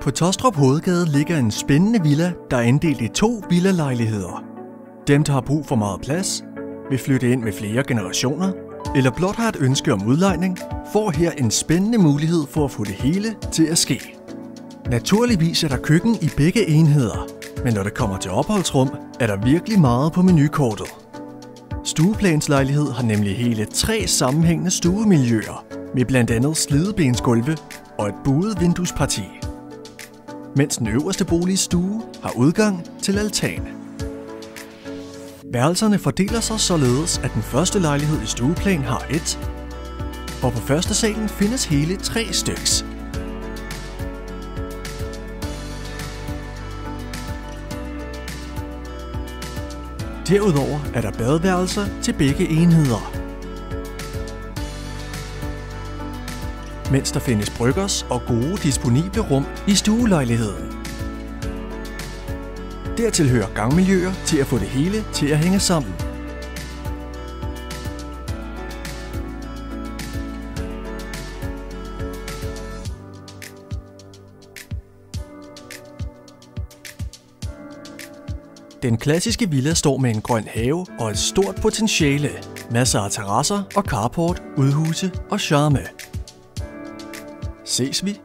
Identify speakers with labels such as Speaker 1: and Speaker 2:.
Speaker 1: På Taastrup Hovedgade ligger en spændende villa, der er inddelt i 2 villalejligheder. Dem, der har brug for meget plads, vil flytte ind med flere generationer, eller blot har et ønske om udlejning, får her en spændende mulighed for at få det hele til at ske. Naturligvis er der køkken i begge enheder, men når det kommer til opholdsrum, er der virkelig meget på menukortet. Stueplanslejlighed har nemlig hele 3 sammenhængende stuemiljøer, med blandt andet slidebensgulve og et buet vinduesparti. Mens den øverste boligstue har udgang til altan. Værelserne fordeler sig således, at den første lejlighed i stueplan har 1, og på første salen findes hele 3 styks. Derudover er der badeværelser til begge enheder. Mens der findes bryggers og gode disponible rum i stuelejligheden. Dertil hører gangmiljøer til at få det hele til at hænge sammen. Den klassiske villa står med en grøn have og et stort potentiale. Masser af terrasser og carport, udhuse og charme. Ses vi?